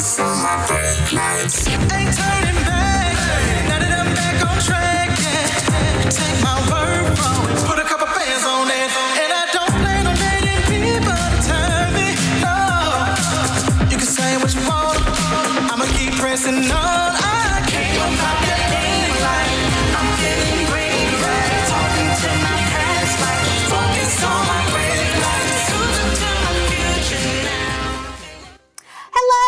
focus on my brake lights. Ain't turning back. Now that I'm back on track, yeah. Take my word for it. Put a couple bands on it. And I don't plan on letting people turn me. No. You can say what you want. I'ma keep pressing on. I can't go pop that thing like I'm feeling green. Yeah. Talking to my past like focus on my brake lights. Cruising to my future now. Hello!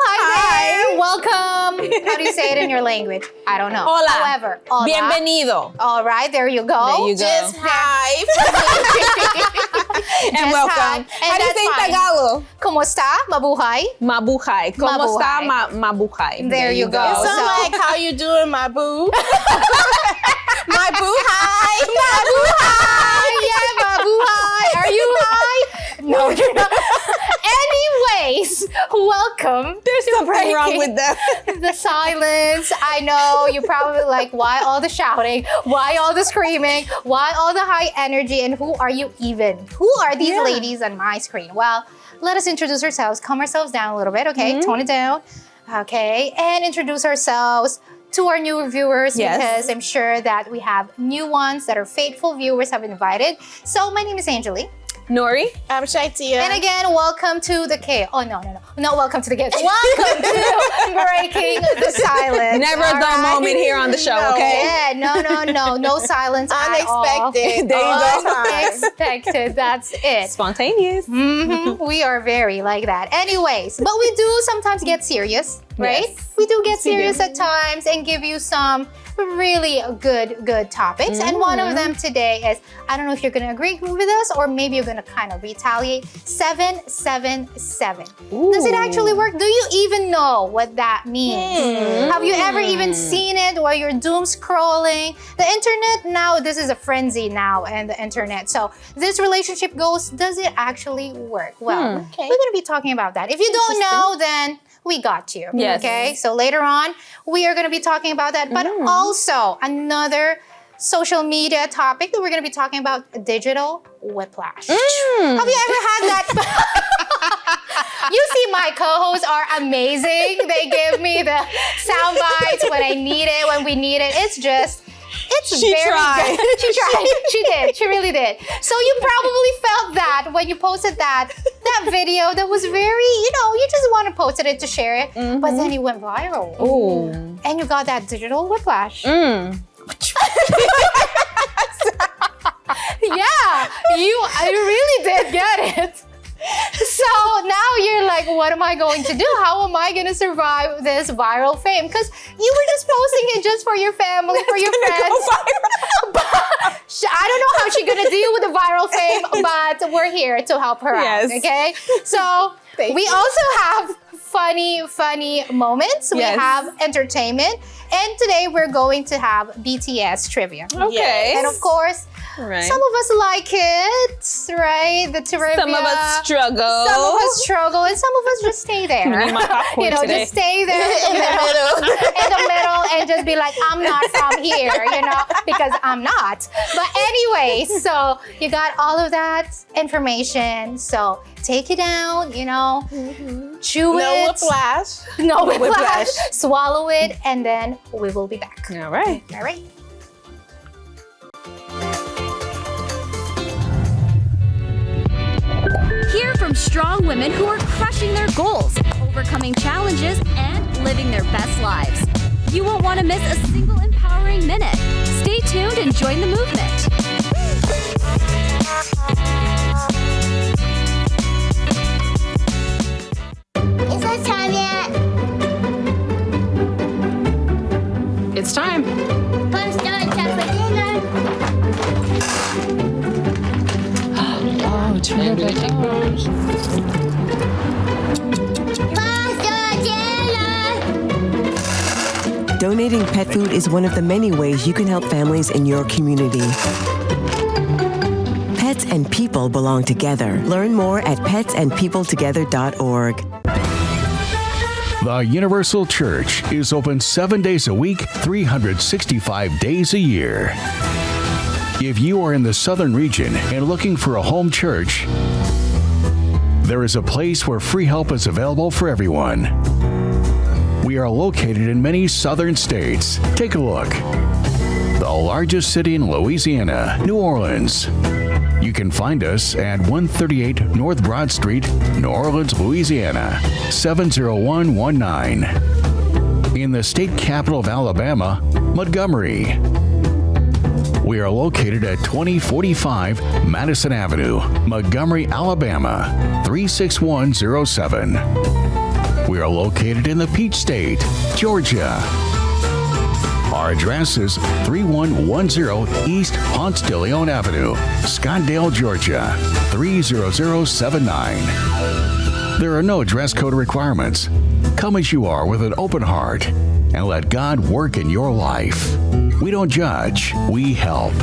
Hi there! Welcome! How do you say it in your language? I don't know. Hola. However, hola. Bienvenido. All right, there you go. There you go. Just hi. And Just welcome. hi. How do you And say that's fine. Tagalog? Kumusta? Mabuhay? Mabuhay. ¿Cómo está? Mabuhay. There you go. So, So- like, how you doing, my boo? My boo, hi. Mabuhay! Yeah, mabuhay! Are you high? No, you're not. Anyways, welcome. There's something wrong with that. The silence. I know you're probably like, why all the shouting? Why all the screaming? Why all the high energy? And who are you even? Who are these ladies on my screen? Well, let us introduce ourselves. Calm ourselves down a little bit, okay? Tone it down, okay? And introduce ourselves to our new viewers because I'm sure that we have new ones that our faithful viewers have invited. So my name is Angeli. Nori. I'm Shaitia. And again, welcome to the K. Oh, no. Not welcome to the K. Welcome to Breaking the Silence. Never a dull moment here on the show, okay? Yeah, no silence at all. Unexpected. There you go. Unexpected, that's it. Spontaneous. We are very like that. Anyways, but we do sometimes get serious, right? Yes. We do get serious at times and give you some really good topics. And one of them today is, I don't know if you're going to agree with us or maybe you're going to kind of retaliate, 777. Does it actually work? Do you even know what that means? Have you ever even seen it while you're doom scrolling? The internet now, this is a frenzy now and the internet. So this relationship goes, does it actually work? Well, we're going to be talking about that. If you don't know, then we got you. Yes. Okay, so later on, we are going to be talking about that, but also another social media topic that we're going to be talking about, digital whiplash. Have you ever had that? You see, my co-hosts are amazing. They give me the sound bites when I need it, when we need it. It's She very tried. good. She tried. She did. She really did. So you probably felt that when you posted that video that was very, you just want to post it to share it, but then it went viral. Ooh. And you got that digital whiplash. Yeah, I really did get it. So now you're like, what am I going to do? How am I going to survive this viral fame? Because you were just posting it just for your family, for your friends. But I don't know how she's going to deal with the viral fame, but we're here to help her out, okay? So we also have funny moments. We have entertainment. And today we're going to have BTS trivia. Okay. And of course, Right. some of us like it, right? The trivia. Some of us struggle. Some of us struggle, and some of us just stay there. My popcorn today. Just stay there in the middle, and just be like, I'm not from here, because I'm not. But anyway, so you got all of that information. So take it down, chew it. No whiplash. No whiplash. Swallow it, and then we will be back. All right. All right. Hear from strong women who are crushing their goals, overcoming challenges, and living their best lives. You won't want to miss a single empowering minute. Stay tuned and join the movement. Is that time yet? It's time. Let's start time for dinner. Oh, terrific. Pasta dinner. Donating pet food is one of the many ways you can help families in your community. Pets and people belong together. Learn more at petsandpeopletogether.org. The Universal Church is open 7 days a week, 365 days a year. If you are in the southern region and looking for a home church, there is a place where free help is available for everyone. We are located in many southern states. Take a look. The largest city in Louisiana, New Orleans. You can find us at 138 North Broad Street, New Orleans, Louisiana, 70119. In the state capital of Alabama, Montgomery. We are located at 2045 Madison Avenue, Montgomery, Alabama, 36107. We are located in the Peach State, Georgia. Our address is 3110 East Ponce de Leon Avenue, Scottsdale, Georgia, 30079. There are no dress code requirements. Come as you are with an open heart and let God work in your life. We don't judge, we help.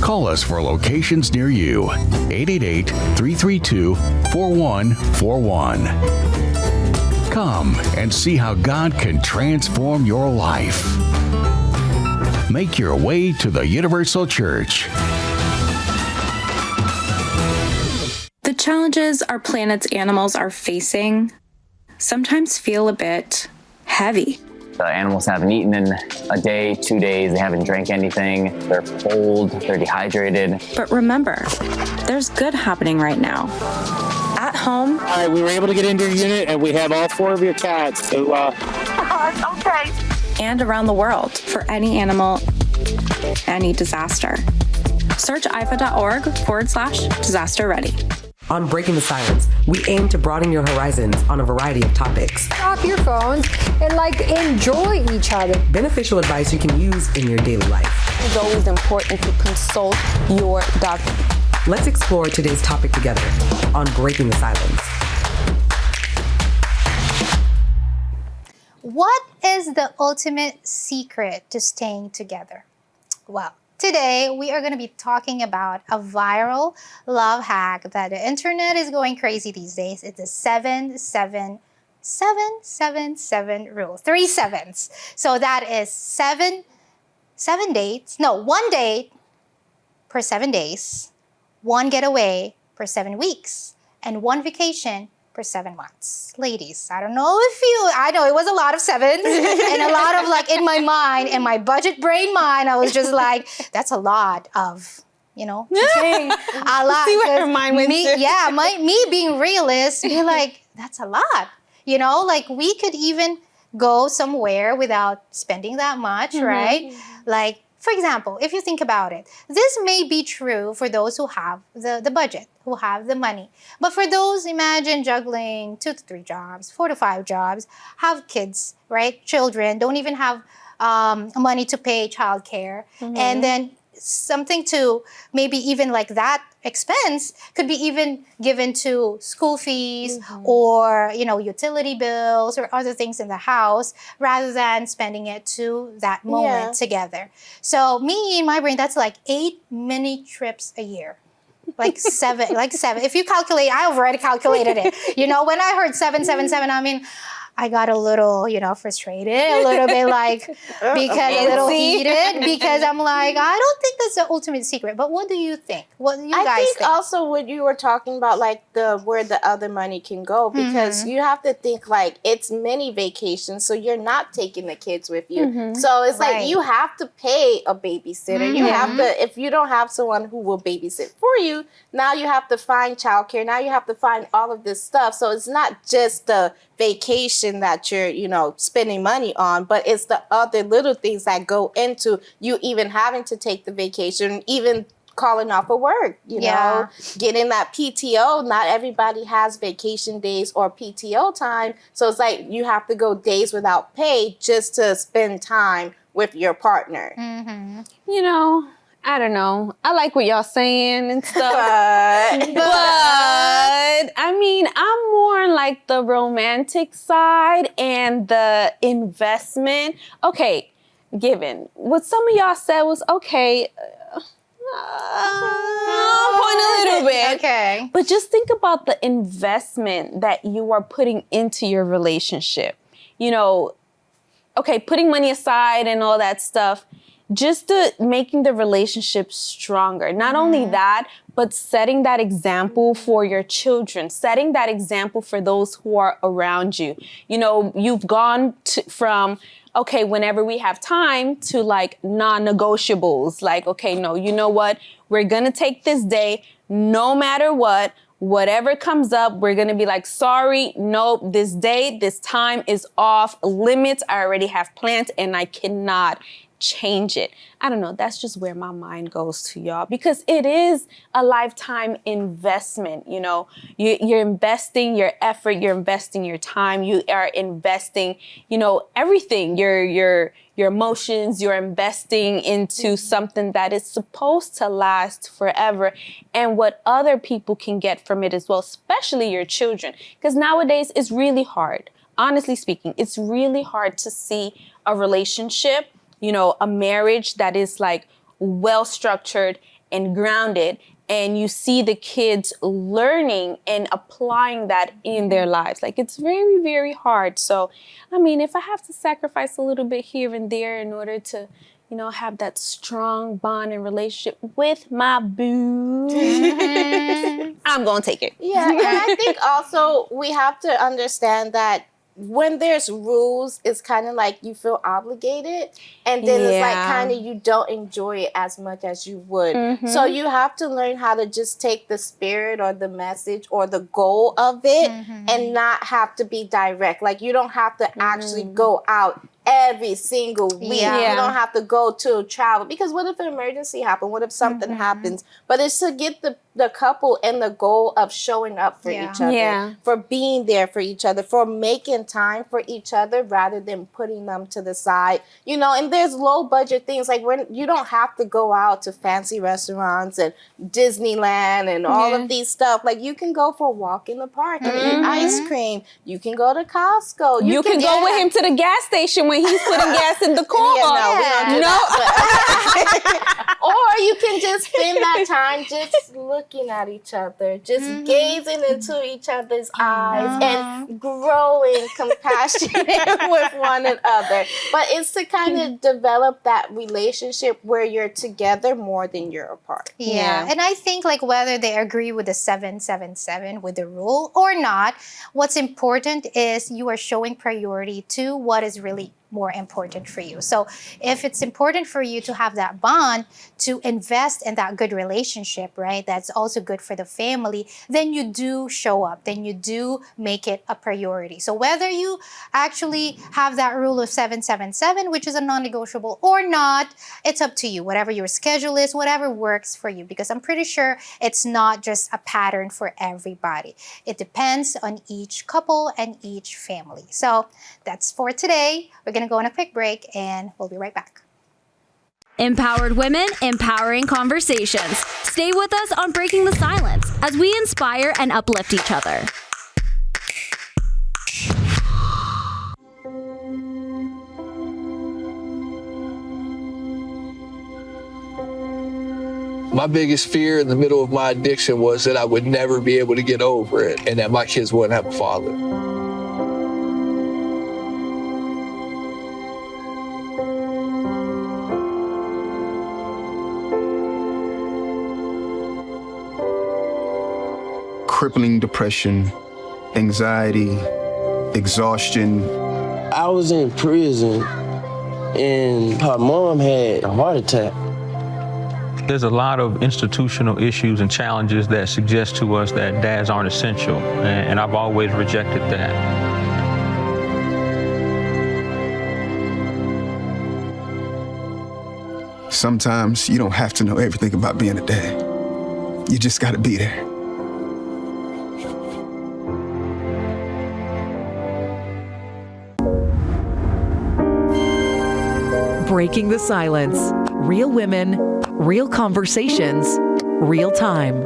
Call us for locations near you, 888-332-4141. Come and see how God can transform your life. Make your way to the Universal Church. The challenges our planet's animals are facing sometimes feel a bit heavy. The animals haven't eaten in a day, 2 days, they haven't drank anything, they're cold, they're dehydrated. But remember, there's good happening right now. At home. All right, we were able to get into your unit and we have all 4 of your cats. So, okay. And around the world for any animal, any disaster. Search ifa.org/disaster ready. On Breaking the Silence, we aim to broaden your horizons on a variety of topics. Off your phones and enjoy each other. Beneficial advice you can use in your daily life. It's always important to consult your doctor. Let's explore today's topic together on Breaking the Silence. What is the ultimate secret to staying together? Well, today we are going to be talking about a viral love hack that the internet is going crazy these days. It's the 7-7-7-7-7 rule. 3 sevens. So that is 1 date per 7 days, 1 getaway per 7 weeks, and 1 vacation per 7 months. Ladies, I know it was a lot of sevens and a lot of in my mind, in my budget brain mind, I was just like, that's a lot of, a lot. See where her mind went to. Yeah, me being realist, be like, that's a lot. We could even go somewhere without spending that much, right? For example, if you think about it, this may be true for those who have the budget, who have the money. But for those, imagine juggling 2 to 3 jobs, 4 to 5 jobs, have kids, right? Children, don't even have money to pay childcare. And then something to maybe even that expense could be even given to school fees or, utility bills or other things in the house rather than spending it to that moment together. So me, in my brain, that's 8 mini trips a year. 7. If you calculate, I already calculated it. When I heard 777, I mean, I got a little, frustrated, a little bit because a little heated, because I'm I don't think that's the ultimate secret. But what do you think? What do you guys think? I think also what you were talking about, where the other money can go, because you have to think it's mini vacations, so you're not taking the kids with you. So it's you have to pay a babysitter. You have to, if you don't have someone who will babysit for you, now you have to find childcare. Now you have to find all of this stuff. So it's not just the vacation that you're, spending money on, but it's the other little things that go into you even having to take the vacation, even calling off of work, getting that PTO. Not everybody has vacation days or PTO time. So it's you have to go days without pay just to spend time with your partner. I don't know. I like what y'all saying and stuff. But I mean, I'm more on the romantic side and the investment. Okay, given what some of y'all said was okay. I'll point a little bit. Okay. But just think about the investment that you are putting into your relationship. Okay, putting money aside and all that stuff. just making the relationship stronger. Not only that, but setting that example for your children, setting that example for those who are around you. You know, you've gone from, okay, whenever we have time, to like non-negotiables. Like, okay, no, you know what? We're going to take this day no matter what. Whatever comes up, we're going to be like, sorry, nope, this day, this time is off limits. I already have planned and I cannot change it. I don't know. That's just where my mind goes to, y'all, because it is a lifetime investment. You know, you're investing your effort, you're investing your time, you are investing, you know, everything, your emotions, you're investing into something that is supposed to last forever, and what other people can get from it as well, especially your children. Because nowadays it's really hard. Honestly speaking, it's really hard to see a relationship, you know, a marriage that is like well structured and grounded, and you see the kids learning and applying that in their lives. Like, it's very, very hard. So, I mean, if I have to sacrifice a little bit here and there in order to, you know, have that strong bond and relationship with my boo, I'm gonna take it. Yeah, and I think also we have to understand that when there's rules, it's kind of like you feel obligated, and then it's like kind of you don't enjoy it as much as you would. So you have to learn how to just take the spirit or the message or the goal of it and not have to be direct. Like, you don't have to actually go out every single week. You don't have to go to travel, because what if an emergency happens? What if something happens? But it's to get the couple and the goal of showing up for each other, for being there for each other, for making time for each other rather than putting them to the side. You know, and there's low budget things, like when you don't have to go out to fancy restaurants and Disneyland and all of these stuff. Like, you can go for a walk in the park and eat ice cream. You can go to Costco. You can go with him to the gas station when he's putting gas in the car. We don't do that, or you can just spend that time just looking at each other, just gazing into each other's eyes and growing compassionate with one another. But it's to kind of develop that relationship where you're together more than you're apart. Yeah. And I think, like, whether they agree with the 777 with the rule or not, what's important is you are showing priority to what is really more important for you. So if it's important for you to have that bond, to invest in that good relationship, right, that's also good for the family, then you do show up, then you do make it a priority. So whether you actually have that rule of 777, which is a non-negotiable, or not, it's up to you. Whatever your schedule is, whatever works for you, because I'm pretty sure it's not just a pattern for everybody. It depends on each couple and each family. So that's for today. We're going to go on a quick break and we'll be right back. Empowered women, empowering conversations. Stay with us on Breaking the Silence as we inspire and uplift each other. My biggest fear in the middle of my addiction was that I would never be able to get over it and that my kids wouldn't have a father. Crippling depression, anxiety, exhaustion. I was in prison and her mom had a heart attack. There's a lot of institutional issues and challenges that suggest to us that dads aren't essential, and I've always rejected that. Sometimes you don't have to know everything about being a dad. You just gotta be there. Breaking the Silence. Real women, real conversations, real time.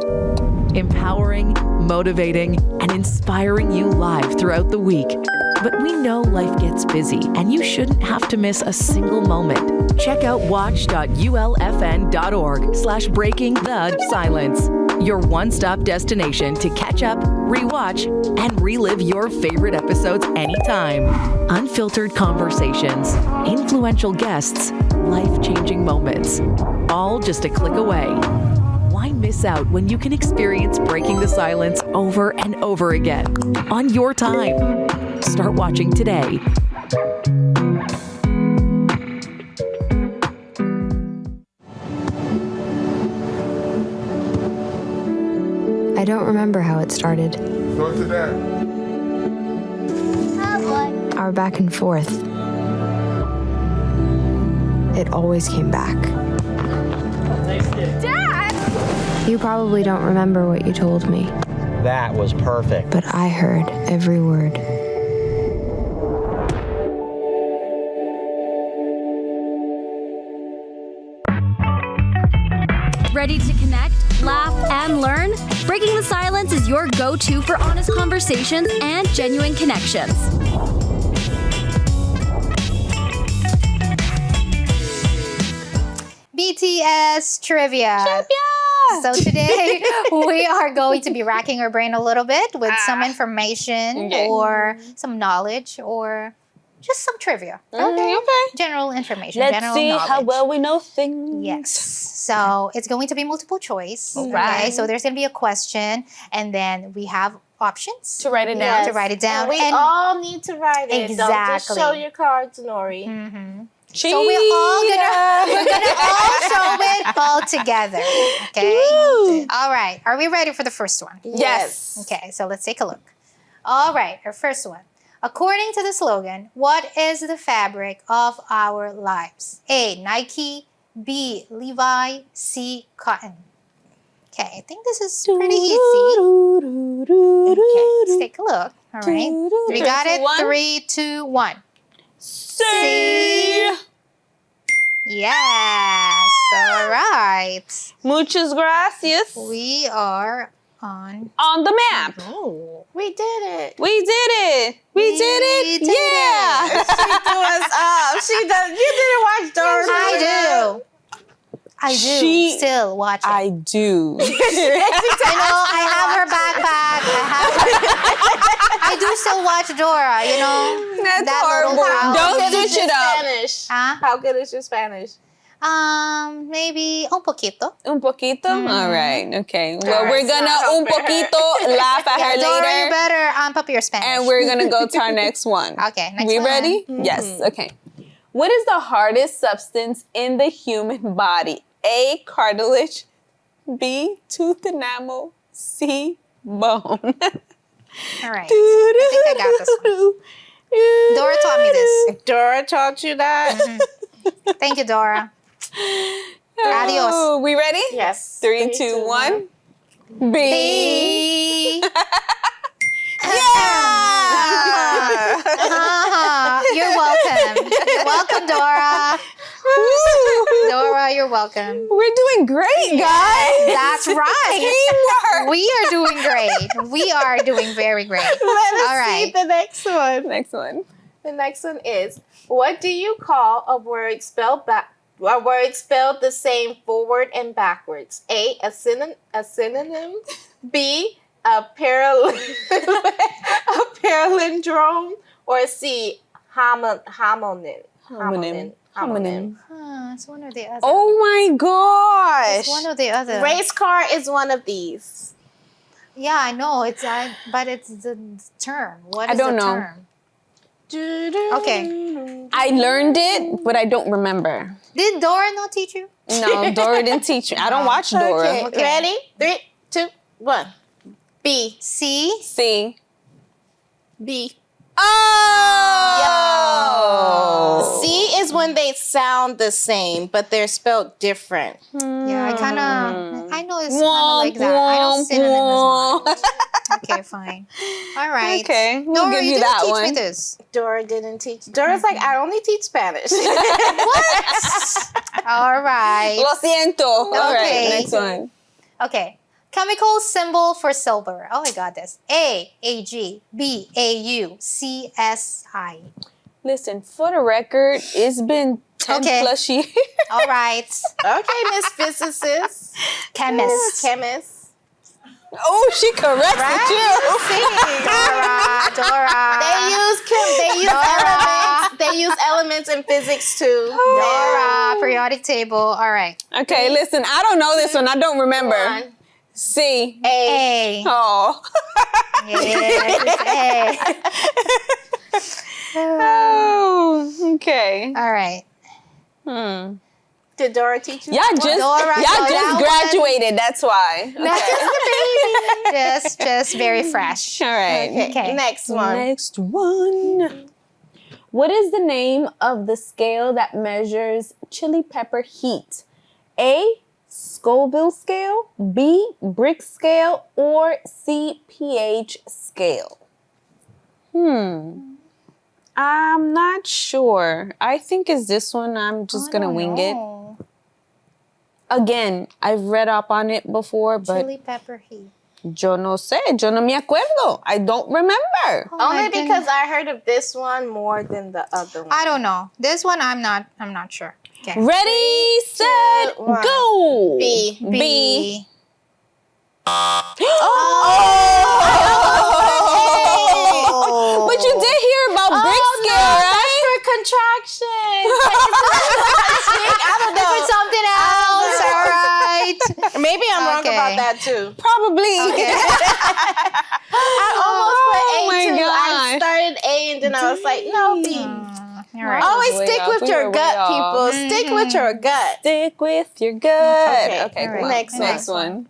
Empowering, motivating, and inspiring you live throughout the week. But we know life gets busy, and you shouldn't have to miss a single moment. Check out watch.ulfn.org/breaking the silence. Your one-stop destination to catch up, rewatch, and relive your favorite episodes anytime. Unfiltered conversations, influential guests, life-changing moments, all just a click away. Why miss out when you can experience Breaking the Silence over and over again on your time? Start watching today. I don't remember how it started. Go to that. Our back and forth. It always came back. Dad! You probably don't remember what you told me, That was perfect. but I heard every word. Ready to connect, laugh, and learn? Breaking the Silence is your go-to for honest conversations and genuine connections. BTS trivia. So today we are going to be racking our brain a little bit with some information or some knowledge or just some trivia. Okay. General information. Let's general see knowledge. how well we know things. Yes. So it's going to be multiple choice. Right. Okay. So there's going to be a question, and then we have options To write it down. To write it down. And we all need to write it. Don't just Exactly. show your cards, Nori. So we're gonna all show it all together. Okay. All right. Are we ready for the first one? Yes. Okay. So let's take a look. All right. Our first one. According to the slogan, what is the fabric of our lives? A. Nike. B. Levi. C. Cotton. Okay. I think this is pretty easy. Okay. Let's take a look. All right. We got it. 3, 2, 1. C. Yes. All right. Muchas gracias. We are on the map. Oh, we did it. We did it. We did it. did Yeah. it. She threw us off. She does. You didn't watch Doris. I do still watch it. I do. I have her backpack. I do still watch Dora, That's that horrible. little house. Don't switch it up. Spanish. Huh? How good is your Spanish? Maybe un poquito. Un poquito? All right. Okay. Well, right, we're gonna so un poquito laugh at her Dora, later. you better up your Spanish. And we're gonna go to our next one. Okay, next we one. ready? Yes. Okay. What is the hardest substance in the human body? A. Cartilage. B. Tooth enamel. C. Bone. All right. I think I got this one. Dora taught me this. Dora taught you that? Thank you, Dora. Adios. Oh, we ready? Yes. 3, 2, 1. B. B. You're welcome. You're welcome, Dora. Dora, you're welcome. We're doing great, guys. That's right. Teamwork. We are doing great. We are doing very great. Let us All see right. the next one. Next one. The next one is, what do you call a word spelled the same forward and backwards? A. A synonym. B. A palindrome. Or C. Homonym. It's one or the other. Oh my gosh. It's one or the other. Race car is one of these. Yeah, I know. But it's the term. What is I don't the know. term? Okay. I learned it, but I don't remember. Did Dora not teach you? No, Dora didn't teach me. I don't watch Dora. Okay. Ready? 3, 2, 1. B. C. C. B. Oh! C is when they sound the same, but they're spelled different. Yeah, I know it's kind of like that. I don't synonym as much. Okay, fine. All right. Okay, we'll Dora, give you didn't that teach one. me this. Dora didn't teach. Dora's like, I only teach Spanish. What? All right. Lo siento. All right, Okay. next one. Okay. Chemical symbol for silver. Oh, I got this. A, AG, B, AU, C, SI. Listen, for the record, it's been 10 plus years. All right. Okay, Miss Physicist. Chemist. Chemist. Oh, she corrected you. Dora. They use elements in physics too. Dora, periodic table. All right. Okay, listen, I don't know this one. I don't remember. One. C. A. Oh. Yes, A. Oh, okay. All right. Did Dora teach you? Y'all just graduated. That's why. Not just the baby. Just very fresh. All right. Okay. Next one. What is the name of the scale that measures chili pepper heat? A. Scoville scale, B. Brick scale, or C. pH scale? I'm not sure. I think it's this one. I'm just gonna wing it. Again, I've read up on it before, but Chili pepper heat. yo no sé, yo no me acuerdo. I don't remember. Only because I heard of this one more than the other one. I don't know. This one, I'm not sure. Okay. Ready, set, go. B. B. But you did hear about brick scale, right? That's for contraction. I don't know. For something else. All right. Maybe I'm wrong about that too. Probably. Okay. I almost put A my too. I gosh. started A and then I was like, no, B. Right. Always Way stick off. with We your were way gut, off. people. Stick with your gut. Stick with your gut. Okay, come on. next one.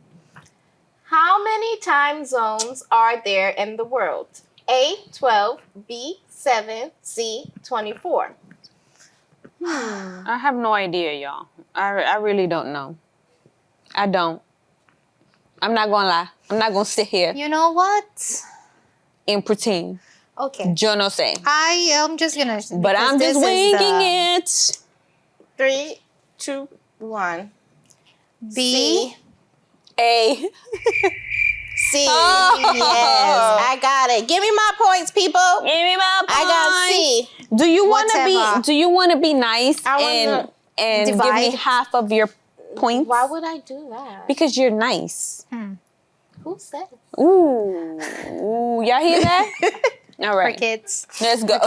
How many time zones are there in the world? A, 12, B, 7, C, 24. I have no idea, y'all. I really don't know. I don't. I'm not gonna lie. I'm not gonna sit here You know what? and pretend. Okay. Yo no sé. I am just gonna. But I'm just winging it. 3, 2, 1. B. A. C. Oh. Yes, I got it. Give me my points, people. Give me my points. I got C. Do you want to Whatever. be? Do you want to be nice I and give divide. me half of your points? Why would I do that? Because you're nice. Who said? Ooh, y'all hear that? All right, Crickets. let's go.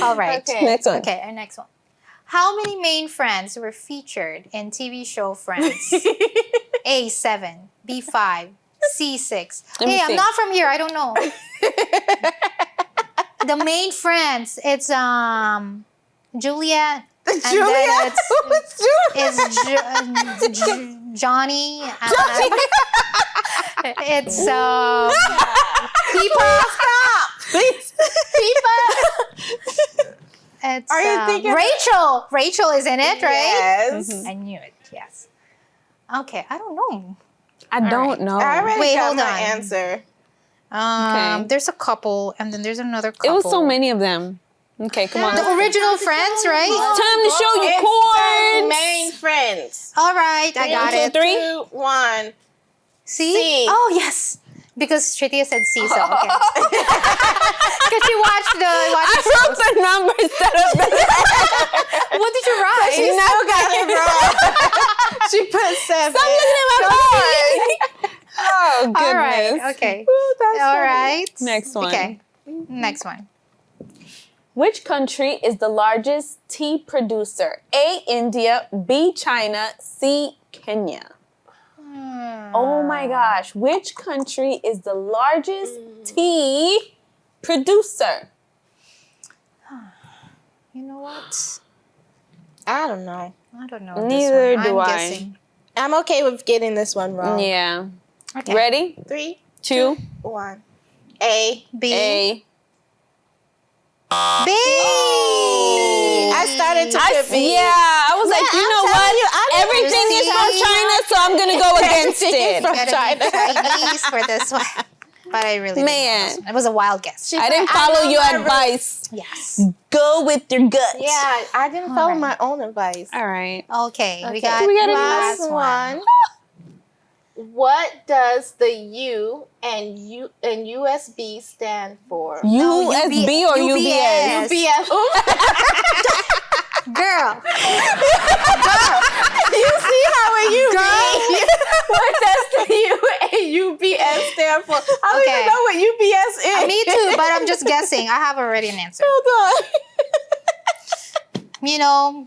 All right. Okay. Next one. Okay, our next one. How many main friends were featured in TV show Friends? A, 7, B, 5, C, 6. Let me Hey, I'm see. not from here. I don't know. The main friends, it's Juliet. And then it's Johnny. It's Peepa. Stop, please. Peepa. It's Are you thinking Rachel. Rachel is in it, right? Yes. I knew it. Yes. Okay, I don't know. I don't know. I already Wait, got hold my on. answer. Okay. There's a couple, and then there's another couple. It was so many of them. Okay, come on. The original Friends, right? It's time to show your It's chords. main friends. All right, I got it. 3, 2, 1. C? C. Oh, yes. Because Shritia said C, so okay. Because she watched the I wrote the number instead of the What did you write? She still got it wrong. She put 7. Stop looking at my phone. Oh, goodness. All right, okay. All right. Next one. Okay, next one. Which country is the largest tea producer? A, India, B, China, C, Kenya. Oh my gosh. Which country is the largest tea producer? You know what? I don't know. I don't know. Neither this do one. I'm I. guessing. I'm okay with getting this one wrong. Yeah. Okay. Ready? 3, 2, 1. A. B. A. B. I started to put B. Yeah, I was like, you know what? Everything is from China, so I'm going to go against it. From Gotta China. be Chinese for this one. But I really Man. didn't know. It was a wild guess. I didn't follow your advice. Yes. Go with your gut. Yeah, I didn't follow my own advice. All right. Okay, we Okay. got any last Last one. one. What does the U and USB stand for? USB or UBS? UBS. Girl. You see how it you Girl. What does the UAUBS stand for? I don't even know what UBS is. Me too, but I'm just guessing. I have already an answer. Hold on. You know,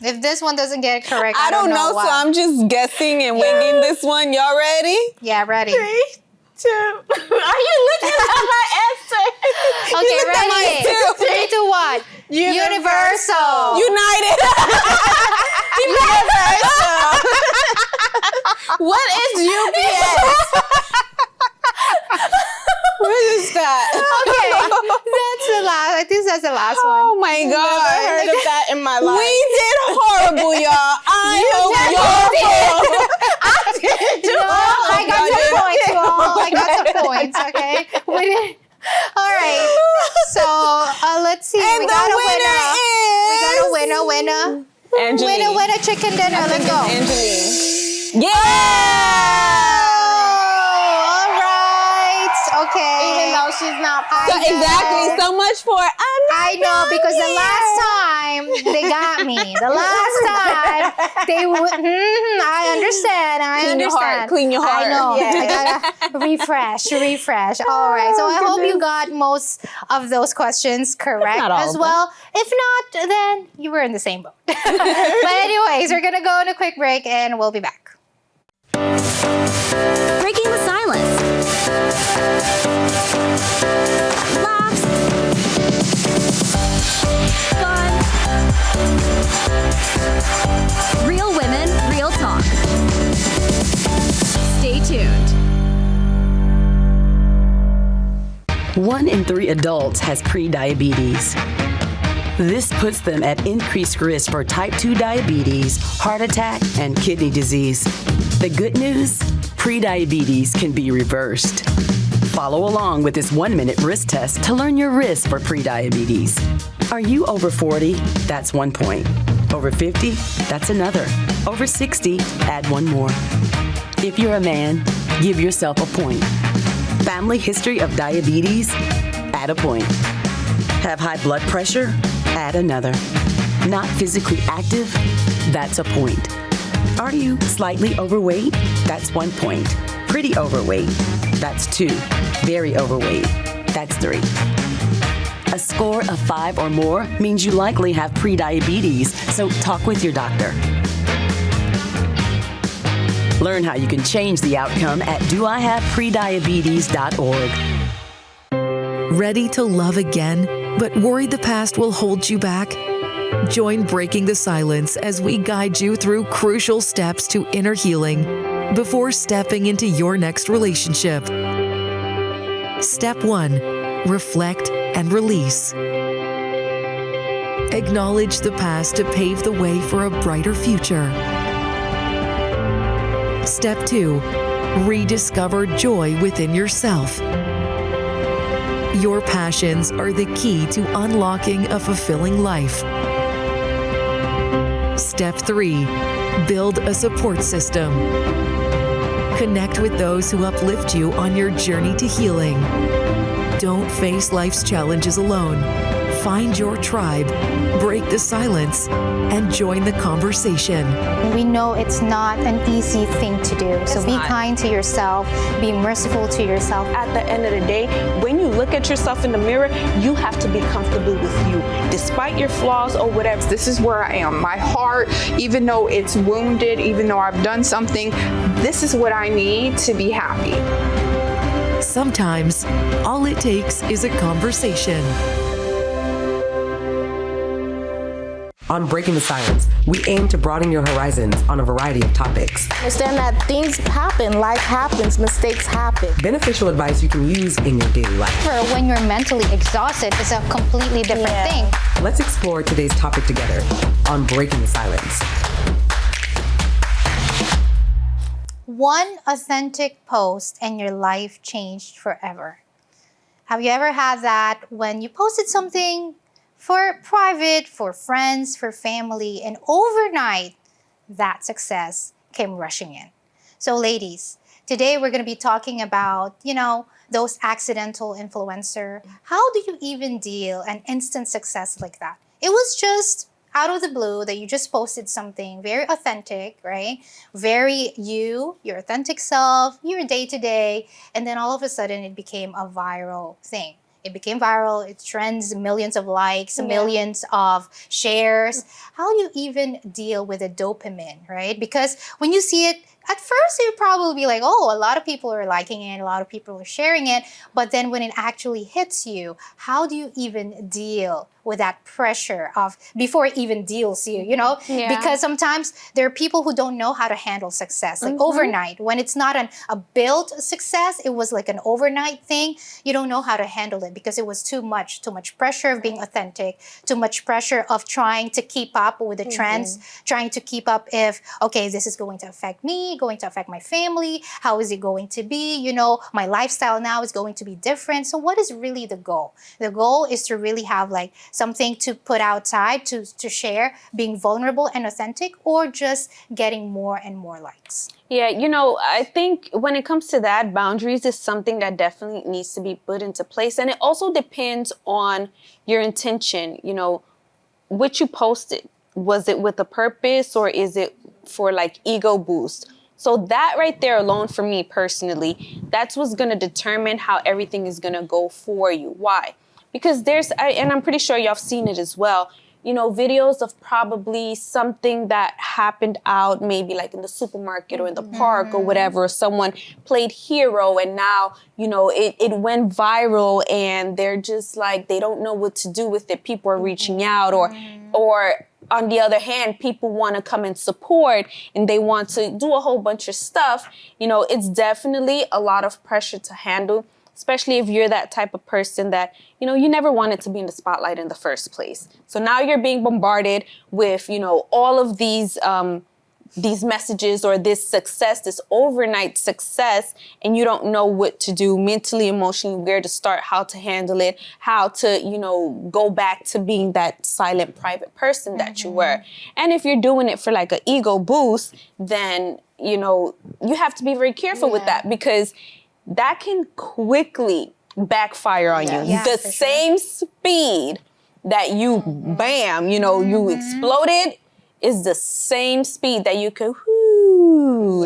if this one doesn't get it correct, I don't know, why. so I'm just guessing and winging this one. Y'all ready? Yeah, ready. 3, 2. Are you looking at my answer? Okay, ready? 3, 2, 1. Universal. United. Universal. What is UPS? What is that? Okay, that's the last. I think that's the last one. Oh my God. Never heard of that in my life. We did horrible, y'all. I hope y'all I got some points, y'all. I got some points, okay? All right. So, let's see. And we got a winner. is... We got a winner. Angeline. Winner, chicken dinner. Let's go. Angeline. Yeah! All right. Okay. Even though she's not exactly. So much for I know, because the last time they got me. The last time they would. I understand. Clean your heart. I know. Yeah. I gotta refresh. All right. So I hope you got most of those questions correct as well. If not, then you were in the same boat. But anyways, we're gonna go on a quick break and we'll be back. Breaking the silence. Laughs. Fun. Real women, real talk. Stay tuned. 1 in 3 adults has pre-diabetes. This puts them at increased risk for type 2 diabetes, heart attack, and kidney disease. The good news? Pre-diabetes can be reversed. Follow along with this 1-minute risk test to learn your risk for pre-diabetes. Are you over 40? That's 1 point. Over 50? That's another. Over 60? Add 1 more. If you're a man, give yourself a point. Family history of diabetes? Add a point. Have high blood pressure? Add another. Not physically active? That's a point. Are you slightly overweight? That's 1 point. Pretty overweight? That's 2. Very overweight? That's 3. A score of 5 or more means you likely have pre-diabetes, so talk with your doctor. Learn how you can change the outcome at doihaveprediabetes.org. Ready to love again, but worried the past will hold you back? Join Breaking the Silence as we guide you through crucial steps to inner healing before stepping into your next relationship. Step 1. Reflect and release. Acknowledge the past to pave the way for a brighter future. Step 2. Rediscover joy within yourself. Your passions are the key to unlocking a fulfilling life. Step 3. Build a support system. Connect with those who uplift you on your journey to healing. Don't face life's challenges alone. Find your tribe, break the silence, and join the conversation. We know it's not an easy thing to do. So be kind to yourself, be merciful to yourself. At the end of the day, when you look at yourself in the mirror, you have to be comfortable with you, despite your flaws or whatever. This is where I am. My heart, even though it's wounded, even though I've done something, this is what I need to be happy. Sometimes, all it takes is a conversation. On Breaking the Silence, we aim to broaden your horizons on a variety of topics. Understand that things happen, life happens, mistakes happen. Beneficial advice you can use in your daily life. For when you're mentally exhausted, it's a completely different thing. Let's explore today's topic together on Breaking the Silence. One authentic post and your life changed forever. Have you ever had that when you posted something for private, for friends, for family, and overnight, that success came rushing in? So ladies, today we're going to be talking about, those accidental influencer. How do you even deal an instant success like that? It was just out of the blue that you just posted something very authentic, right? Very your authentic self, your day-to-day, and then all of a sudden it became a viral thing. It became viral, it trends, millions of likes, millions of shares. How do you even deal with the dopamine, right? Because when you see it, at first you'd probably be like, oh, a lot of people are liking it, a lot of people are sharing it. But then when it actually hits you, how do you even deal with that pressure of before it even deals you, you know? Yeah. Because sometimes there are people who don't know how to handle success, like overnight. When it's not a built success, it was like an overnight thing. You don't know how to handle it because it was too much pressure of being authentic, too much pressure of trying to keep up with the trends, trying to keep up if, okay, this is going to affect me, going to affect my family, how is it going to be, you know, my lifestyle now is going to be different. So what is really the goal? The goal is to really have like something to put outside, to share, being vulnerable and authentic, or just getting more and more likes? Yeah, you know, I think when it comes to that, boundaries is something that definitely needs to be put into place. And it also depends on your intention, you know, what you posted. Was it with a purpose or is it for like ego boost? So that right there alone for me personally, that's what's going to determine how everything is going to go for you. Why? Because and I'm pretty sure y'all have seen it as well, you know, videos of probably something that happened out maybe like in the supermarket or in the park or whatever. Someone played hero and now, you know, it went viral and they're just like, they don't know what to do with it. People are reaching out or on the other hand, people want to come and support and they want to do a whole bunch of stuff. You know, it's definitely a lot of pressure to handle, especially if you're that type of person that, you know, you never wanted to be in the spotlight in the first place. So now you're being bombarded with, you know, all of these messages or this success, this overnight success, and you don't know what to do mentally, emotionally, where to start, how to handle it, how to, you know, go back to being that silent, private person that you were. And if you're doing it for like an ego boost, then, you know, you have to be very careful with that because that can quickly backfire on you. The same speed that you, bam, you know, you exploded is the same speed that you could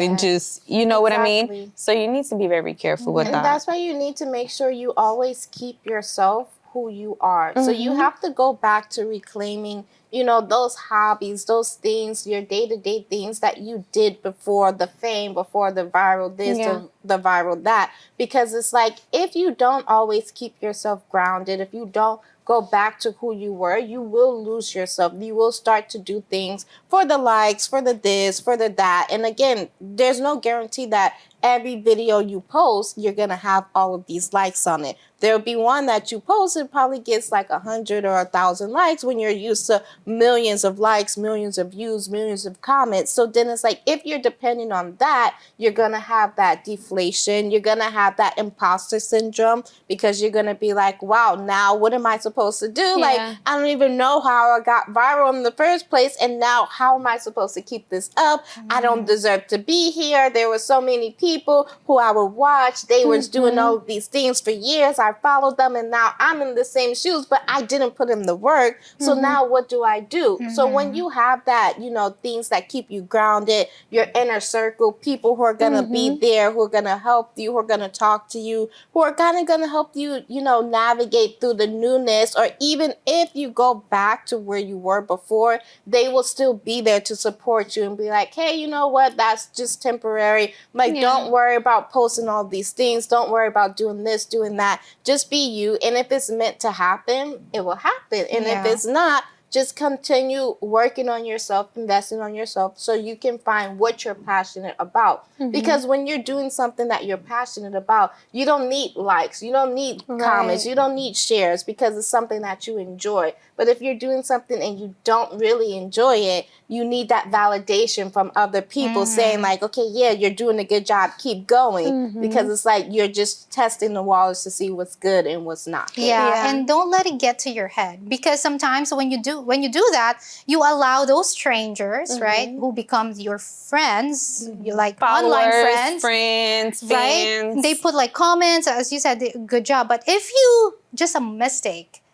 and just, you know what I mean? So you need to be very careful with that. And that's why you need to make sure you always keep yourself who you are. So you have to go back to reclaiming, you know, those hobbies, those things, your day-to-day things that you did before the fame, before the viral this, the viral that. Because it's like, if you don't always keep yourself grounded, if you don't go back to who you were, you will lose yourself. You will start to do things for the likes, for the this, for the that. And again, there's no guarantee that every video you post, you're going to have all of these likes on it. There'll be one that you post, it probably gets like 100 or 1,000 likes when you're used to millions of likes, millions of views, millions of comments. So then it's like, if you're depending on that, you're going to have that deflation. You're going to have that imposter syndrome because you're going to be like, wow, now what am I supposed to do? Like, I don't even know how I got viral in the first place. And now how am I supposed to keep this up? I don't deserve to be here. There were so many people who I would watch. They were doing all of these things for years. I followed them and now I'm in the same shoes, but I didn't put in the work. So now what do I do? So when you have that, you know, things that keep you grounded, your inner circle, people who are going to be there, who are going to help you, who are going to talk to you, who are kind of going to help you, you know, navigate through the newness, or even if you go back to where you were before, they will still be there to support you and be like, hey, you know what? That's just temporary. Like, don't worry about posting all these things. Don't worry about doing this, doing that. Just be you. And if it's meant to happen, it will happen. And if it's not, just continue working on yourself, investing on yourself so you can find what you're passionate about. Because when you're doing something that you're passionate about, you don't need likes, you don't need comments, you don't need shares because it's something that you enjoy. But if you're doing something and you don't really enjoy it, you need that validation from other people saying like, okay, yeah, you're doing a good job, keep going. Because it's like you're just testing the waters to see what's good and what's not good. And don't let it get to your head, because sometimes when you do that, you allow those strangers, right, who become your friends, you like followers, online friends, right? They put like comments, as you said, good job. But if you just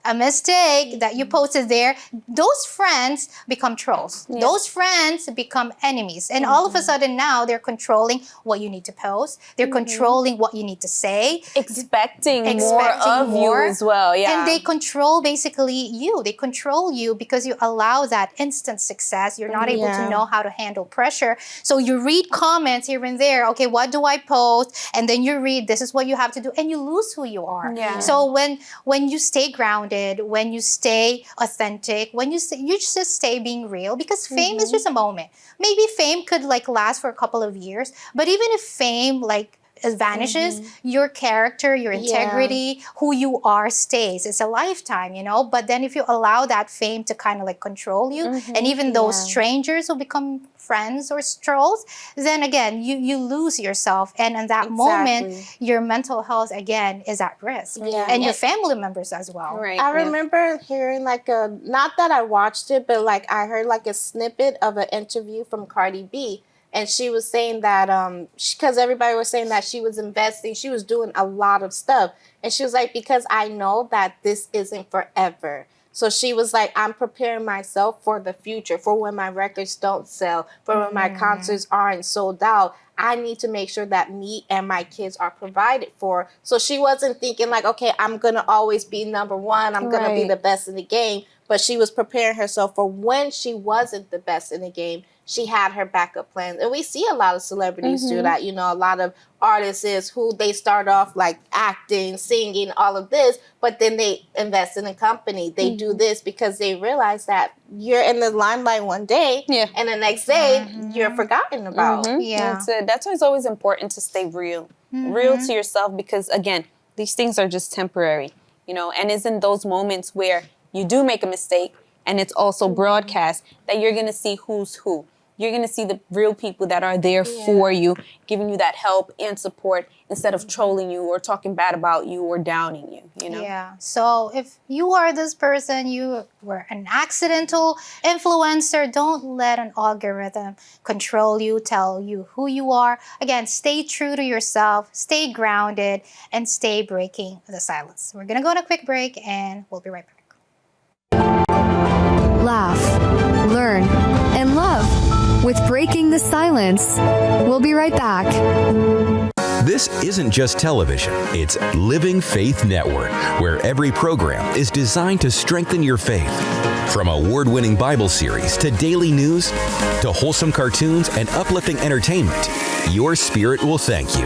a a mistake that you posted there, those friends become trolls. Yeah. Those friends become enemies. And all of a sudden now they're controlling what you need to post. They're controlling what you need to say. Expecting more of you as well. Yeah. And they control basically you. They control you because you allow that instant success. You're not able to know how to handle pressure. So you read comments here and there. Okay, what do I post? And then you read, this is what you have to do. And you lose who you are. Yeah. So when you stay grounded, when you stay authentic, when you just stay being real, because fame is just a moment. Maybe fame could like last for a couple of years, but even if fame like vanishes, your character, your integrity, who you are stays. It's a lifetime, you know? But then if you allow that fame to kind of like control you, and even those strangers will become friends or trolls, then again, you lose yourself. And in that moment, your mental health, again, is at risk. And your family members as well. Right. I remember hearing like not that I watched it, but like I heard like a snippet of an interview from Cardi B. And she was saying that, because everybody was saying that she was investing, she was doing a lot of stuff. And she was like, because I know that this isn't forever. So she was like, I'm preparing myself for the future, for when my records don't sell, for when my concerts aren't sold out. I need to make sure that me and my kids are provided for. So she wasn't thinking like, okay, I'm going to always be number one. I'm going to be the best in the game. But she was preparing herself for when she wasn't the best in the game. She had her backup plans. And we see a lot of celebrities do that. You know, a lot of artists who they start off like acting, singing, all of this, but then they invest in a company. They do this because they realize that you're in the limelight one day and the next day you're forgotten about. That's why it's always important to stay real. Real to yourself, because again, these things are just temporary, you know, and it's in those moments where you do make a mistake and it's also broadcast that you're going to see who's who. You're going to see the real people that are there for you, giving you that help and support instead of trolling you or talking bad about you or downing you, you know? Yeah. So if you are this person, you were an accidental influencer, don't let an algorithm control you, tell you who you are. Again, stay true to yourself, stay grounded, and stay breaking the silence. We're going to go on a quick break and we'll be right back. Laugh, learn, and love with Breaking the Silence. We'll be right back. This isn't just television, it's Living Faith Network, where every program is designed to strengthen your faith. From award-winning Bible series to daily news to wholesome cartoons and uplifting entertainment, your spirit will thank you.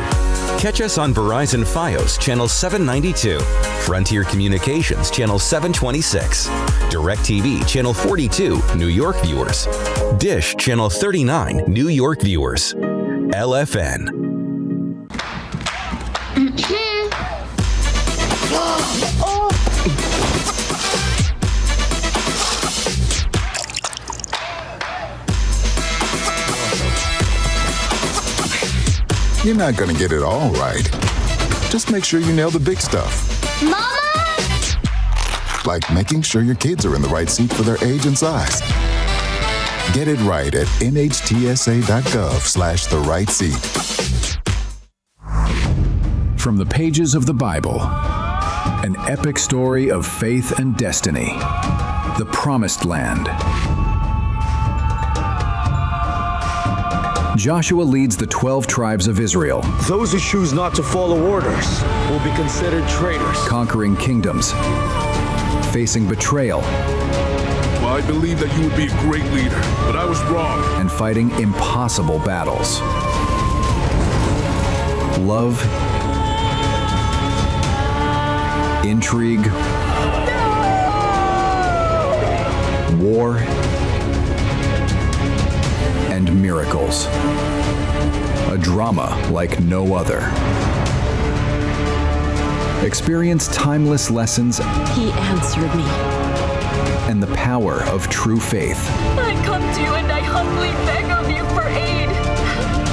Catch us on Verizon Fios Channel 792, Frontier Communications Channel 726, DirecTV Channel 42, New York viewers, Dish Channel 39, New York viewers, LFN. You're not gonna get it all right. Just make sure you nail the big stuff. Mama! Like making sure your kids are in the right seat for their age and size. Get it right at nhtsa.gov/the right seat. From the pages of the Bible, an epic story of faith and destiny. The Promised Land. Joshua leads the 12 tribes of Israel. Those who choose not to follow orders will be considered traitors. Conquering kingdoms, facing betrayal. Well, I believe that you would be a great leader, but I was wrong. And fighting impossible battles. Love, intrigue, war, and miracles. A drama like no other. Experience timeless lessons. He answered me. And the power of true faith. I come to you and I humbly beg of you for aid.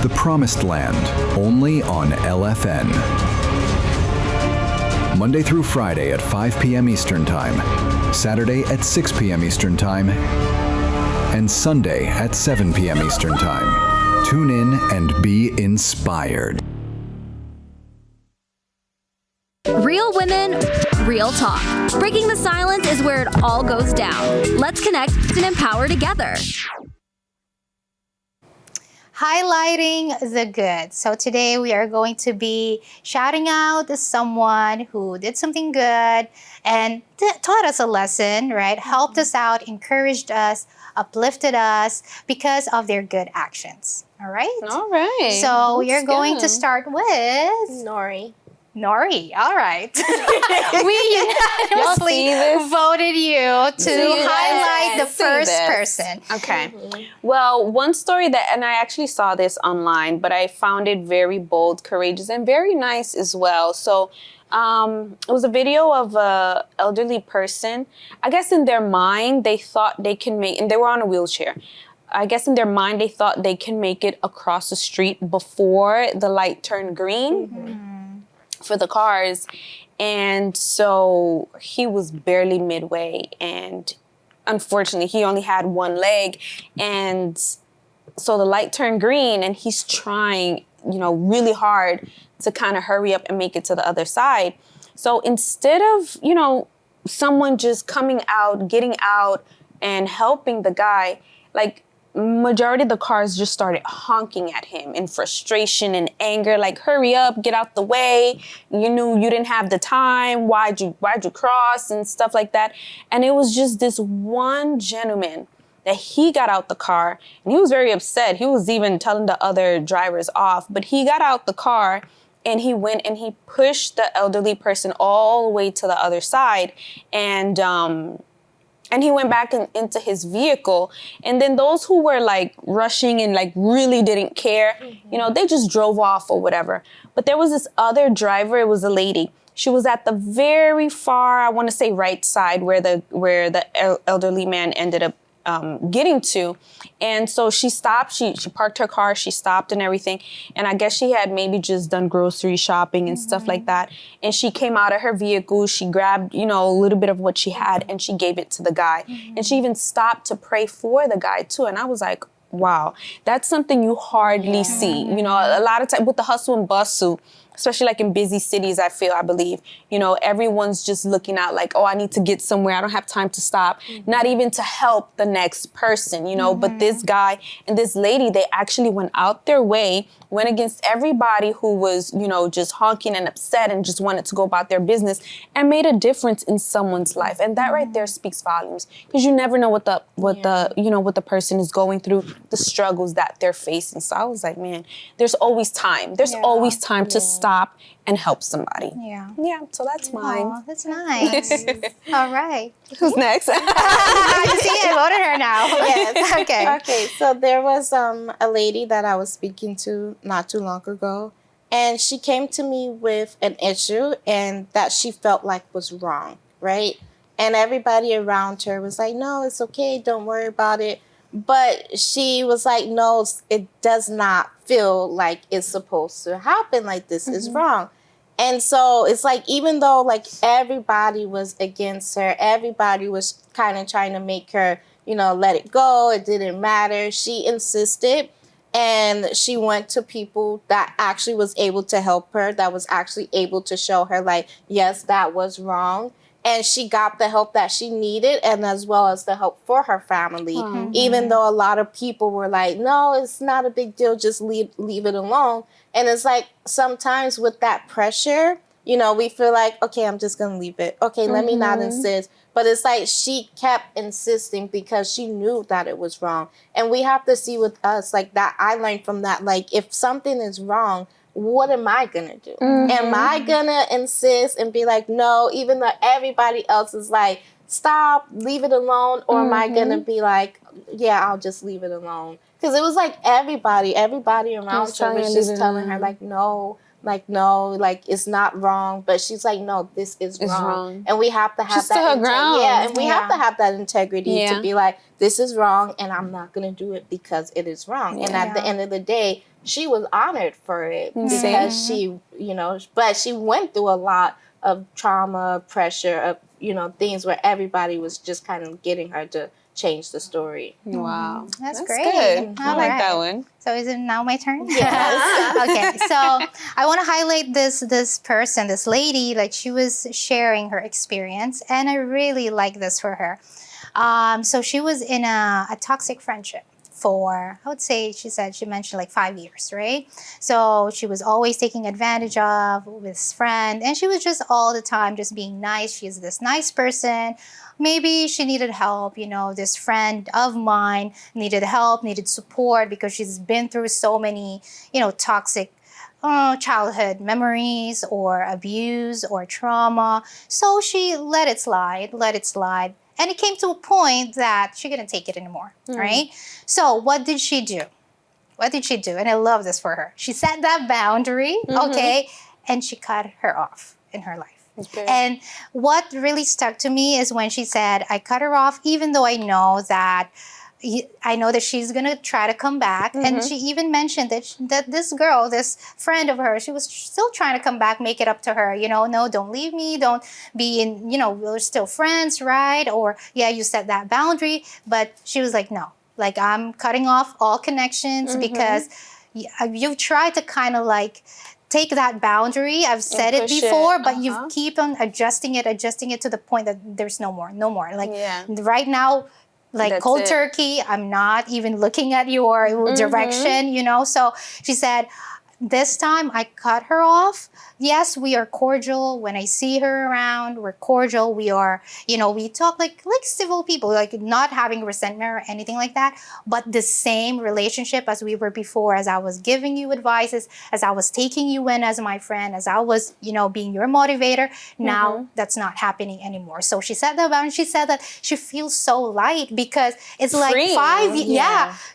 The Promised Land, only on LFN. Monday through Friday at 5 p.m. Eastern Time, Saturday at 6 p.m. Eastern Time, and Sunday at 7 p.m. Eastern Time. Tune in and be inspired. Real women, real talk. Breaking the silence is where it all goes down. Let's connect and empower together. Highlighting the good. So today we are going to be shouting out to someone who did something good and taught us a lesson, right? Helped us out, encouraged us, uplifted us because of their good actions. All right? All right. So we are That's going good. to start with Nori. Nori. All right. We unanimously voted you to highlight the first person. Okay. Well, one story that, and I actually saw this online, but I found it very bold, courageous, and very nice as well. So it was a video of a elderly person. I guess in their mind, they thought they can make, and they were on a wheelchair. I guess in their mind, they thought they can make it across the street before the light turned green for the cars. And so he was barely midway, and unfortunately he only had one leg. And so the light turned green and he's trying, really hard to kind of hurry up and make it to the other side. So instead of, someone just coming out, getting out and helping the guy, like, majority of the cars just started honking at him in frustration and anger, like, hurry up, get out the way. You knew you didn't have the time. Why'd you cross and stuff like that? And it was just this one gentleman that he got out the car and he was very upset. He was even telling the other drivers off, but he got out the car and he went and he pushed the elderly person all the way to the other side. And he went back into his vehicle. And then those who were like rushing and like really didn't care, they just drove off or whatever. But there was this other driver. It was a lady. She was at the very far, I want to say right side where the elderly man ended up getting to. And so she stopped, she parked her car, she stopped and everything. And I guess she had maybe just done grocery shopping and stuff like that. And she came out of her vehicle, she grabbed, a little bit of what she had and she gave it to the guy. And she even stopped to pray for the guy too. And I was like, wow, that's something you hardly see. A lot of times with the hustle and bustle, especially like in busy cities, I believe, everyone's just looking out like, oh, I need to get somewhere. I don't have time to stop. Not even to help the next person, but this guy and this lady, they actually went out their way, went against everybody who was, just honking and upset and just wanted to go about their business and made a difference in someone's life. And that right there speaks volumes, because you never know what the person is going through, the struggles that they're facing. So I was like, man, there's always time. There's always time to stop and help somebody. Yeah, so that's mine. Oh, that's nice. All right. Who's next? I see I voted her now. Yes. Okay. Okay, so there was a lady that I was speaking to not too long ago, and she came to me with an issue and that she felt like was wrong, right? And everybody around her was like, no, it's okay, don't worry about it. But she was like, no, it does not feel like it's supposed to happen, like this is wrong. And so it's like, even though like everybody was against her, everybody was kind of trying to make her, let it go, it didn't matter, she insisted. And she went to people that actually was able to help her, that was actually able to show her like, yes, that was wrong. And she got the help that she needed, and as well as the help for her family. Even though a lot of people were like, no, it's not a big deal, just leave it alone. And it's like, sometimes with that pressure, we feel like, okay, I'm just going to leave it. Okay, let me not insist. But it's like she kept insisting because she knew that it was wrong. And we have to see with us, like that, I learned from that, like if something is wrong, what am I going to do? Am I going to insist and be like, no, even though everybody else is like, stop, leave it alone? Or am I going to be like, yeah, I'll just leave it alone? Because it was like everybody around her was just telling her like, no, it's not wrong. But she's like, no, this is wrong. And we have to have that integrity. Yeah, and we have to have that integrity to be like, this is wrong and I'm not going to do it because it is wrong. And at the end of the day, she was honored for it because she, but she went through a lot of trauma, pressure, of, things where everybody was just kind of getting her to change the story. Wow. That's great. Good. I All like right. that one. So is it now my turn? Yes. Okay. So I want to highlight this person, this lady, like she was sharing her experience, and I really like this for her. So she was in a toxic friendship for, I would say, she mentioned like 5 years, right? So she was always taking advantage of this friend, and she was just all the time just being nice. She's this nice person. Maybe she needed help, this friend of mine needed help, needed support because she's been through so many, toxic childhood memories or abuse or trauma. So she let it slide. And it came to a point that she couldn't take it anymore, right? So what did she do? And I love this for her. She set that boundary, okay, and she cut her off in her life. Okay. And what really stuck to me is when she said, I cut her off, even though I know that she's going to try to come back. And she even mentioned that this girl, this friend of hers, she was still trying to come back, make it up to her. No, don't leave me. Don't be in, we're still friends, right? Or, yeah, you set that boundary. But she was like, no, like I'm cutting off all connections because you've tried to kind of like take that boundary. I've said it before, but you keep on adjusting it to the point that there's no more. Like right now, like that's cold turkey, I'm not even looking at your direction, So she said, this time I cut her off. Yes, we are cordial. When I see her around, we're cordial. We are, we talk like civil people, like not having resentment or anything like that, but the same relationship as we were before, as I was giving you advices, as I was taking you in as my friend, as I was, being your motivator. Now that's not happening anymore. So she said that about, and she said that she feels so light because it's like Free. 5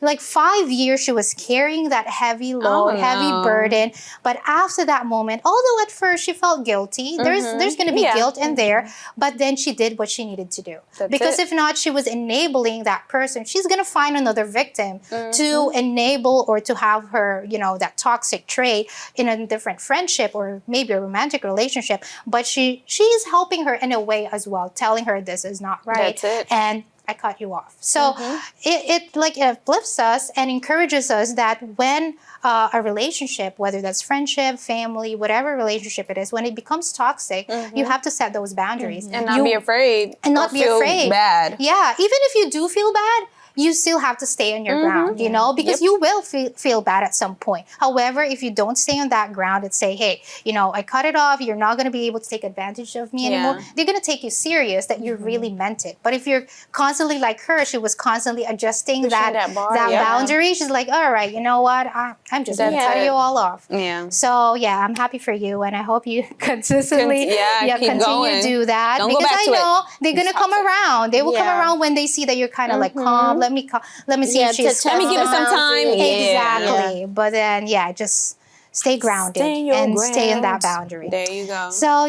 like 5 years she was carrying that heavy load, heavy burden. But after that moment, although at first she felt guilty, there's going to be guilt in there, but then she did what she needed to do. Because if not, she was enabling that person. She's going to find another victim to enable or to have her, that toxic trait in a different friendship or maybe a romantic relationship. But she's helping her in a way as well, telling her this is not right. And I cut you off. So it uplifts us and encourages us that when a relationship, whether that's friendship, family, whatever relationship it is, when it becomes toxic, you have to set those boundaries. And not be afraid. And not be afraid. Bad. Yeah. Even if you do feel bad, you still have to stay on your ground, because you will feel bad at some point. However, if you don't stay on that ground and say, hey, I cut it off, you're not going to be able to take advantage of me anymore, they're going to take you serious that you really meant it. But if you're constantly like her, she was constantly adjusting that boundary. She's like, all right, you know what? I'm just going to cut you all off. Yeah. So, yeah, I'm happy for you. And I hope you consistently continue to do that. Don't because go back I to know it. they're going to come around. They will come around when they see that you're kind of like calm. Let me see if she's... Let me give it some time. Exactly. Yeah. But then, just stay grounded stay in that boundary. There you go. So,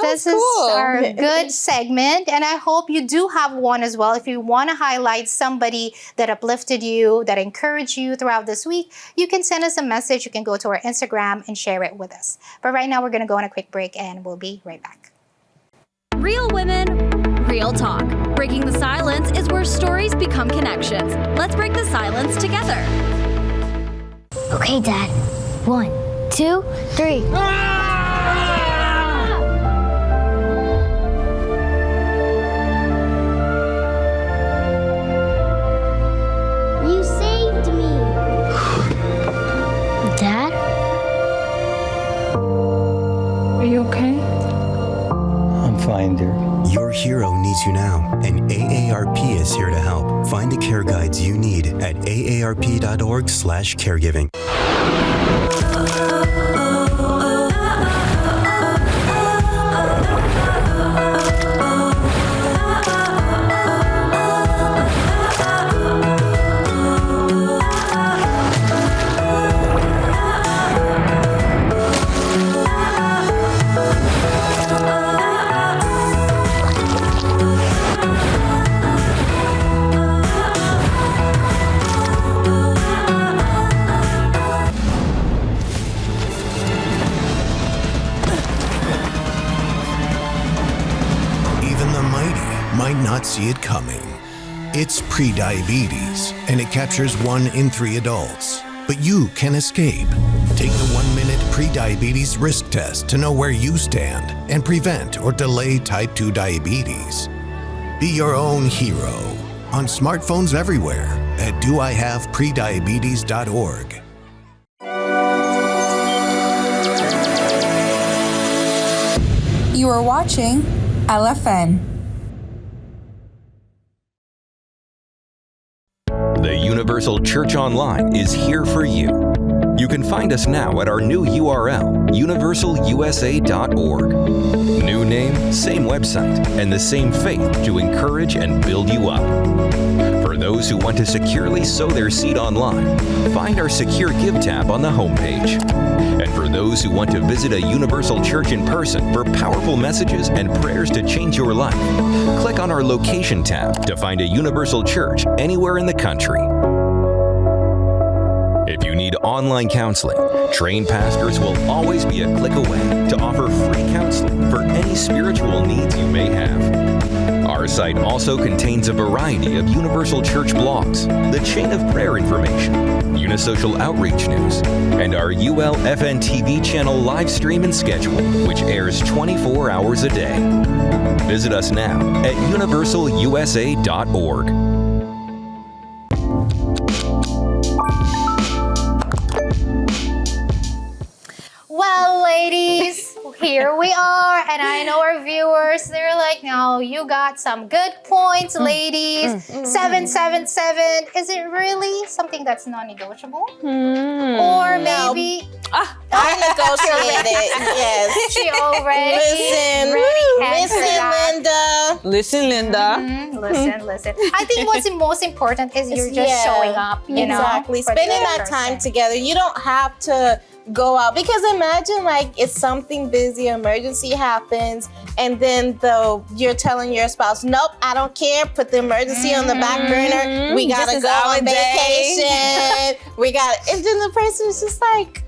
this is our good segment. And I hope you do have one as well. If you want to highlight somebody that uplifted you, that encouraged you throughout this week, you can send us a message. You can go to our Instagram and share it with us. But right now, we're going to go on a quick break and we'll be right back. Real women, real talk. Breaking the silence is where stories become connections. Let's break the silence together. Okay, Dad. 1, 2, 3. You saved me. Dad? Are you okay? I'm fine, dear. Your hero needs you now, and AARP is here to help. Find the care guides you need at aarp.org/caregiving. Might not see it coming. It's prediabetes, and it captures 1 in 3 adults. But you can escape. Take the 1-minute prediabetes risk test to know where you stand and prevent or delay type 2 diabetes. Be your own hero on smartphones everywhere at doihaveprediabetes.org. You are watching LFN. The Universal Church Online is here for you. You can find us now at our new URL, universalusa.org. New name, same website, and the same faith to encourage and build you up. For those who want to securely sow their seed online, find our Secure Give tab on the homepage. And for those who want to visit a Universal Church in person for powerful messages and prayers to change your life, click on our Location tab to find a Universal Church anywhere in the country. If you need online counseling, trained pastors will always be a click away to offer free counseling for any spiritual needs you may have. Our site also contains a variety of Universal Church blogs, the Chain of Prayer information, Unisocial Outreach news, and our ULFN TV channel live stream and schedule, which airs 24 hours a day. Visit us now at universalusa.org. Well, ladies, here we are, and I know our viewers, they're like, no, you got some good points, ladies. 777, is it really something that's non-negotiable? Or maybe... I negotiated, yes. She already Listen, Linda. Listen. I think what's most important is you're just showing up, you know? Exactly. Spending that time together. You don't have to go out, because imagine like it's something busy, emergency happens, and then you're telling your spouse, nope, I don't care, put the emergency on the back burner, we gotta go on vacation, and then the person is just like,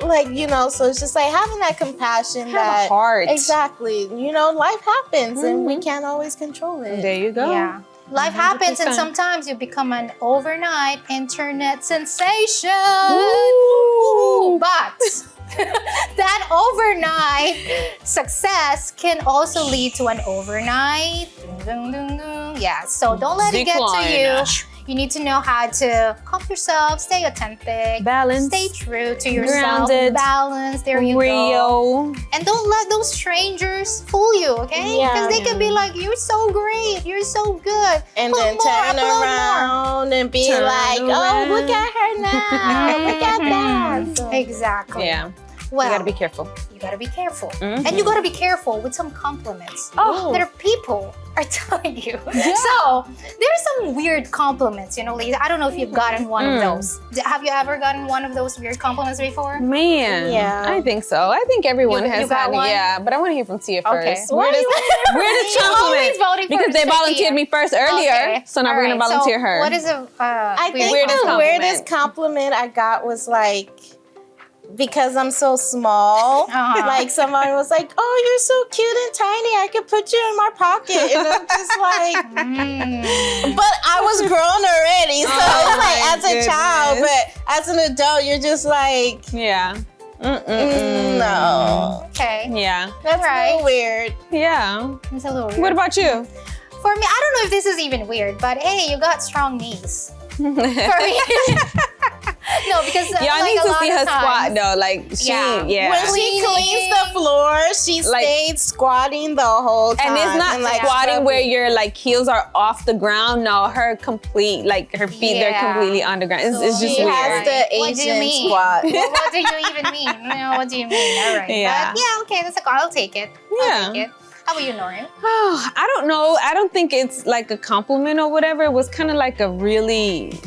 like, you know, so it's just like having that compassion, have a heart. Exactly, you know, life happens and we can't always control it. There you go. Yeah. Life happens, and sometimes you become an overnight internet sensation. Ooh. But that overnight success can also lead to an overnight yeah. So don't let it get to you. You need to know how to calm yourself, stay authentic, balance, stay true to yourself, grounded, balance. There you go. And don't let those strangers fool you, okay? Because they can be like, "You're so great, you're so good," and then turn around and be like, "Oh, look at her now! Look at that!" So. Exactly. Yeah. Well, you gotta be careful. You gotta be careful. And you gotta be careful with some compliments that are people are telling you. Yeah. So there's some weird compliments, you know, ladies. I don't know if you've gotten one of those. Have you ever gotten one of those weird compliments before? Man, I think so. I think everyone has had one. Yeah, but I want to hear from Tia first. Where does compliment? Because they volunteered me first earlier, so now we're gonna volunteer her. What is a I think the weirdest compliment I got was like, because I'm so small, like someone was like, "Oh, you're so cute and tiny. I could put you in my pocket." And I'm just like, but I was grown already, so it's like as a child, but as an adult, you're just like, no. Okay. Yeah. That's a little weird. Yeah. It's a little weird. What about you? For me, I don't know if this is even weird, but hey, you got strong knees. For me. No, because y'all need to see her squat though. Like when she cleans the floor, she stayed squatting the whole time. And it's not like squatting where your like heels are off the ground. No, her complete her feet they're completely underground. It's just weird. She has the Asian squat. What do you even mean? What do you mean? All right. Yeah. But yeah, okay, that's I'll take it. I'll take it. How about you, Nori? Oh, I don't know. I don't think it's like a compliment or whatever. It was kind of like a really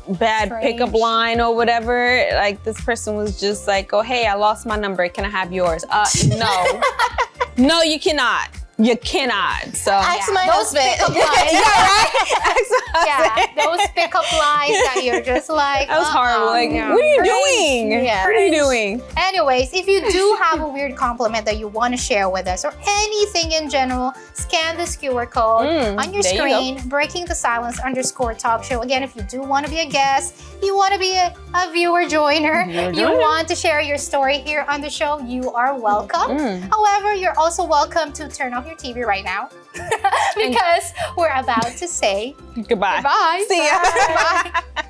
bad pickup line or whatever. Like this person was just like, "Oh, hey, I lost my number. Can I have yours?" No. No, you cannot. You cannot. So ask my husband. Those pickup lines that you're just like, that was horrible. Like, what are you doing? Yeah. What are you doing? Anyways, if you do have a weird compliment that you want to share with us or anything in general, scan this QR code on your screen, Breaking the Silence _talk show. Again, if you do want to be a guest, you want to be a viewer joiner, you want to share your story here on the show, you are welcome. However, you're also welcome to turn off your TV right now because we're about to say goodbye. Goodbye. See ya. Bye.